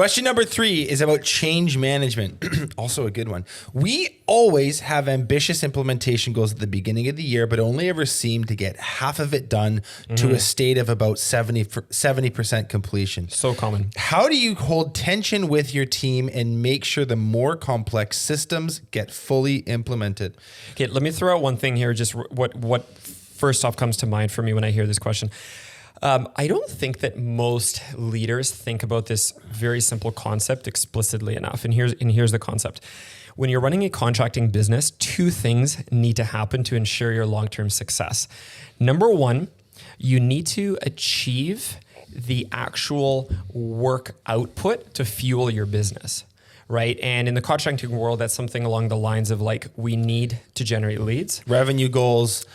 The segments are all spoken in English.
Question number 3 is about change management. Also a good one. We always have ambitious implementation goals at the beginning of the year, but only ever seem to get half of it done to a state of about 70% completion. So common. How do you hold tension with your team and make sure the more complex systems get fully implemented? Okay, let me throw out one thing here. Just what first off comes to mind for me when I hear this question. I don't think that most leaders think about this very simple concept explicitly enough. And here's the concept. When you're running a contracting business, 2 things need to happen to ensure your long-term success. Number 1, you need to achieve the actual work output to fuel your business. Right. And in the contracting world, that's something along the lines of like, we need to generate leads. Revenue goals,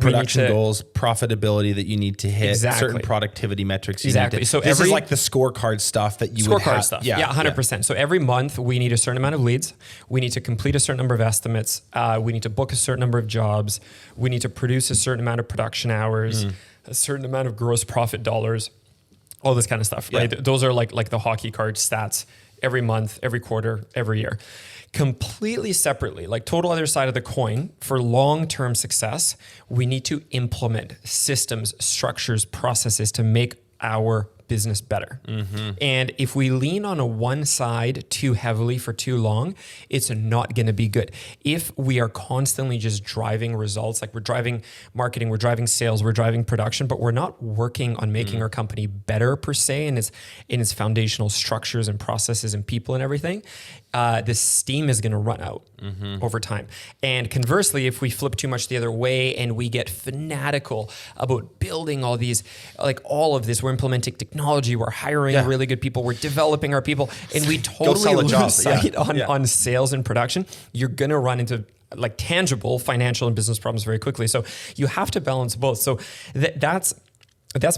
production goals, profitability that you need to hit, certain productivity metrics. Exactly. So this is like the scorecard stuff that you would have. Stuff. Yeah, 100%. Yeah. So every month we need a certain amount of leads. We need to complete a certain number of estimates. We need to book a certain number of jobs. We need to produce a certain amount of production hours, a certain amount of gross profit dollars, all this kind of stuff. Right. Those are like the hockey card stats. Every month, every quarter, every year. Completely separately, like total other side of the coin, for long-term success, we need to implement systems, structures, processes to make our business better. And if we lean on a one side too heavily for too long, it's not going to be good. If we are constantly just driving results, like we're driving marketing, we're driving sales, we're driving production, but we're not working on making our company better per se in its foundational structures and processes and people and everything, the steam is going to run out over time. And conversely, if we flip too much the other way and we get fanatical about building all these, like all of this, we're implementing technology, we're hiring really good people, we're developing our people, and we totally lose sight on sales and production, you're going to run into like tangible financial and business problems very quickly. So you have to balance both. So that's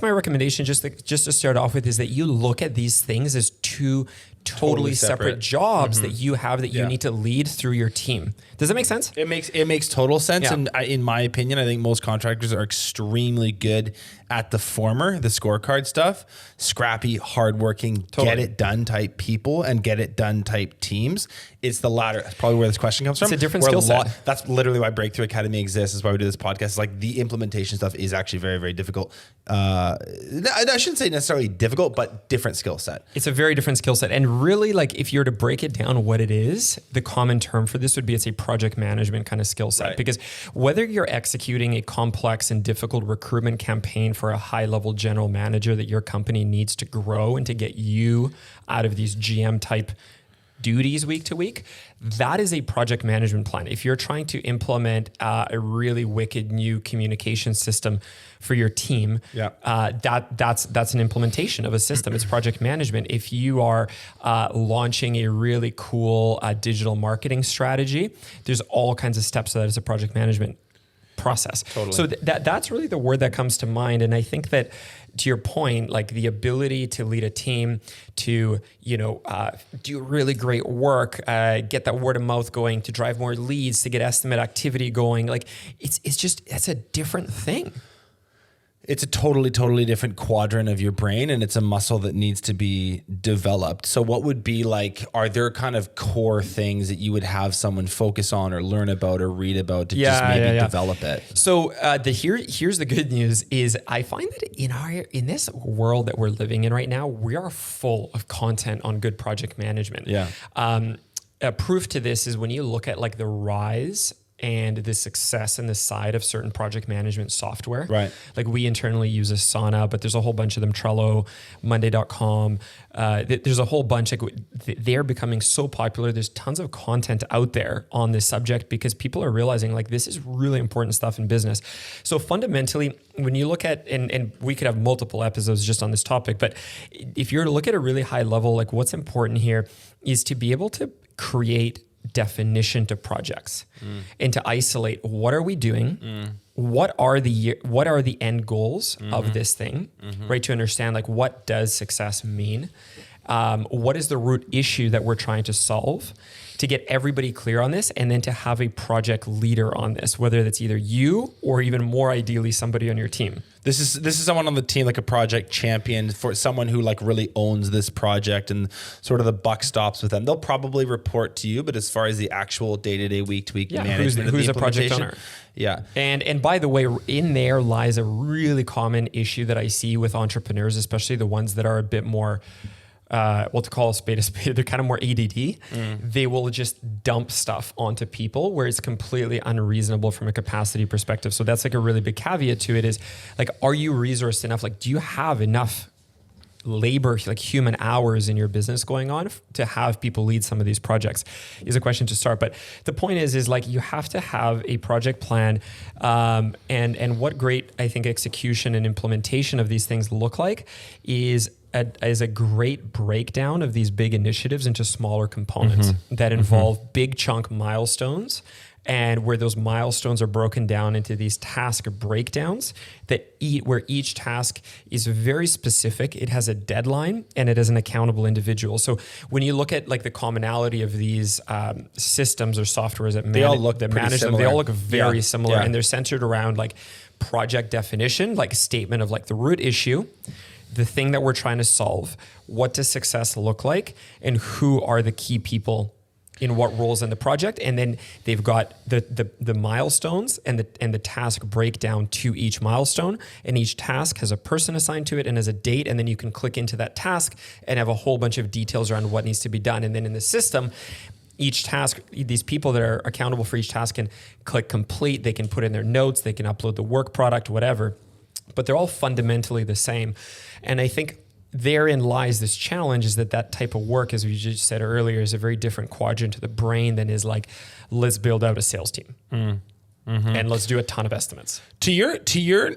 my recommendation, just to start off with, is that you look at these things as two totally separate jobs that you have that you need to lead through your team. Does that make sense? It makes total sense. Yeah. And in my opinion, I think most contractors are extremely good at the former, the scorecard stuff, scrappy, hardworking, get it done type people and get it done type teams. It's the latter. That's probably where this question comes from. It's a different skill set. That's literally why Breakthrough Academy exists, is why we do this podcast. It's like the implementation stuff is actually very, very difficult. I shouldn't say necessarily difficult, but different skill set. It's a very different skill set. And really, like, if you were to break it down what it is, the common term for this would be it's a project management kind of skill set. Right. Because whether you're executing a complex and difficult recruitment campaign for a high-level general manager that your company needs to grow and to get you out of these GM type duties week to week, that is a project management plan. If you're trying to implement a really wicked new communication system for your team, that's an implementation of a system. It's project management. If you are launching a really cool digital marketing strategy, there's all kinds of steps to that as a project management process. Totally. So that's really the word that comes to mind. And I think that, to your point, like the ability to lead a team, to do really great work, get that word of mouth going, to drive more leads, to get estimate activity going, like that's a different thing. It's a totally different quadrant of your brain, and it's a muscle that needs to be developed. So what would be like, are there kind of core things that you would have someone focus on or learn about or read about to just maybe develop it? So here's the good news is I find that in this world that we're living in right now, we are full of content on good project management. Yeah. Proof to this is when you look at like the rise and the success and the side of certain project management software. Right. Like we internally use Asana, but there's a whole bunch of them, Trello, Monday.com. There's a whole bunch. Like they're becoming so popular. There's tons of content out there on this subject because people are realizing like this is really important stuff in business. So fundamentally, when you look at, and we could have multiple episodes just on this topic, but if you're to look at a really high level, like what's important here is to be able to create definition to projects and to isolate what are we doing, what are the end goals of this thing, right? To understand like what does success mean, what is the root issue that we're trying to solve, to get everybody clear on this, and then to have a project leader on this, whether that's either you or even more ideally somebody on your team. This is someone on the team, like a project champion, for someone who like really owns this project and sort of the buck stops with them. They'll probably report to you, but as far as the actual day-to-day, week-to-week management who's a project owner? Yeah. And by the way, in there lies a really common issue that I see with entrepreneurs, especially the ones that are a bit more, to call a spade, they're kind of more ADD. They will just dump stuff onto people where it's completely unreasonable from a capacity perspective. So that's like a really big caveat to it is like, are you resourced enough? Like, do you have enough labor, like human hours in your business going on to have people lead some of these projects is a question to start. But the point is like, you have to have a project plan. And what great, I think, execution and implementation of these things look like is a great breakdown of these big initiatives into smaller components that involve big chunk milestones, and where those milestones are broken down into these task breakdowns where each task is very specific. It has a deadline and it is an accountable individual. So when you look at like the commonality of these systems or softwares that manage them, they all look very similar, and they're centered around like project definition, like statement of like the root issue, the thing that we're trying to solve, what does success look like, and who are the key people in what roles in the project. And then they've got the milestones and the task breakdown to each milestone, and each task has a person assigned to it and has a date, and then you can click into that task and have a whole bunch of details around what needs to be done. And then in the system, each task, these people that are accountable for each task can click complete, they can put in their notes, they can upload the work product, whatever, but they're all fundamentally the same. And I think therein lies this challenge, is that type of work, as we just said earlier, is a very different quadrant to the brain than is like, let's build out a sales team. And let's do a ton of estimates. To your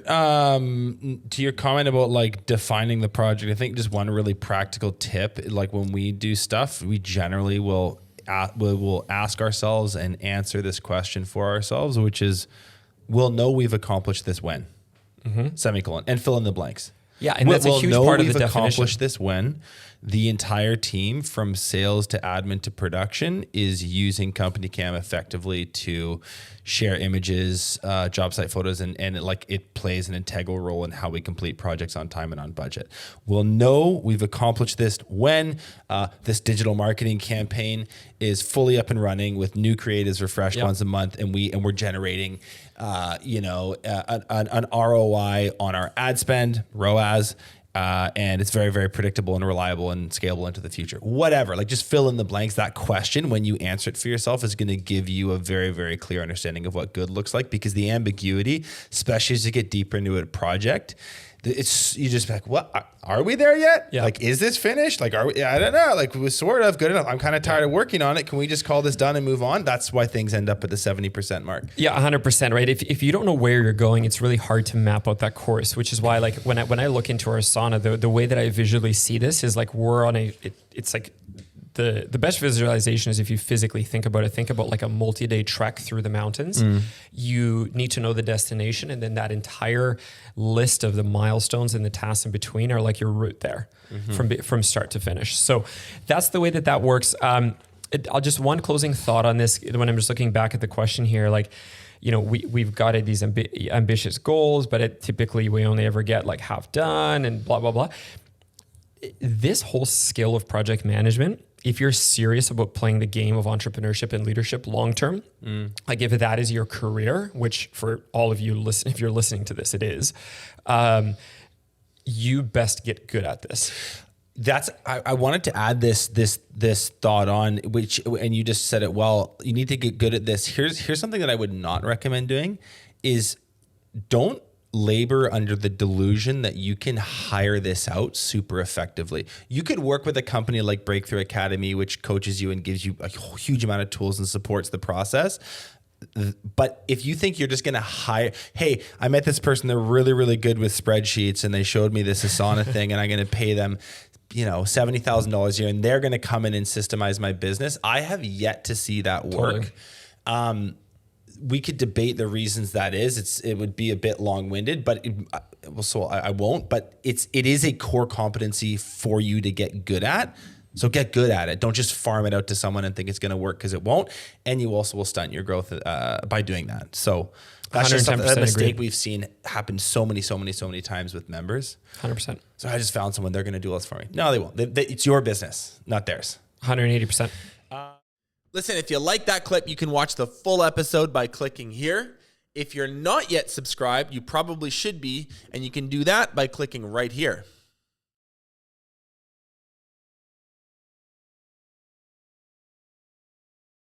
comment about like defining the project, I think just one really practical tip, like when we do stuff, we generally will ask ourselves and answer this question for ourselves, which is, we'll know we've accomplished this when, semicolon, and fill in the blanks. Yeah, and that's a huge part of the definition. We've accomplished this when the entire team, from sales to admin to production, is using Company Cam effectively to share images, job site photos, and it plays an integral role in how we complete projects on time and on budget. We'll know we've accomplished this when this digital marketing campaign is fully up and running with new creatives refreshed once a month, and we're generating an ROI on our ad spend, ROAS, and it's very, very predictable and reliable and scalable into the future. Whatever, like just fill in the blanks. That question, when you answer it for yourself, is going to give you a very, very clear understanding of what good looks like, because the ambiguity, especially as you get deeper into a project, you just like, what, are we there yet? Yeah. Like, is this finished? Like, are we, I don't know. Like, we're sort of good enough. I'm kind of tired of working on it. Can we just call this done and move on? That's why things end up at the 70% mark. Yeah, 100%, right? If you don't know where you're going, it's really hard to map out that course, which is why, like, when I look into our Asana, the way that I visually see this is like, we're on it's like, the best visualization is if you physically think about it. Think about like a multi-day trek through the mountains. You need to know the destination, and then that entire list of the milestones and the tasks in between are like your route there from start to finish. So that's the way that works. I'll just one closing thought on this when I'm just looking back at the question here, like, you know, we've got these ambitious goals, but typically we only ever get like half done and blah, blah, blah. This whole skill of project management, if you're serious about playing the game of entrepreneurship and leadership long-term, like if that is your career, which for all of you if you're listening to this, it is, you best get good at this. I wanted to add this thought on, which, and you just said it well, you need to get good at this. Here's something that I would not recommend doing is, don't labor under the delusion that you can hire this out super effectively. You could work with a company like Breakthrough Academy, which coaches you and gives you a huge amount of tools and supports the process. But if you think you're just going to hire, hey, I met this person, they're really, really good with spreadsheets, and they showed me this Asana thing, and I'm going to pay them, $70,000 a year, and they're going to come in and systemize my business. I have yet to see that work. Totally. We could debate the reasons that is. It would be a bit long-winded, but I won't. But it is a core competency for you to get good at. So get good at it. Don't just farm it out to someone and think it's going to work, because it won't. And you also will stunt your growth by doing that. So that's just a mistake agreed. We've seen happen so many times with members. 100%. So I just found someone, they're going to do this for me. No, they won't. It's your business, not theirs. 180%. Listen, if you like that clip, you can watch the full episode by clicking here. If you're not yet subscribed, you probably should be, and you can do that by clicking right here.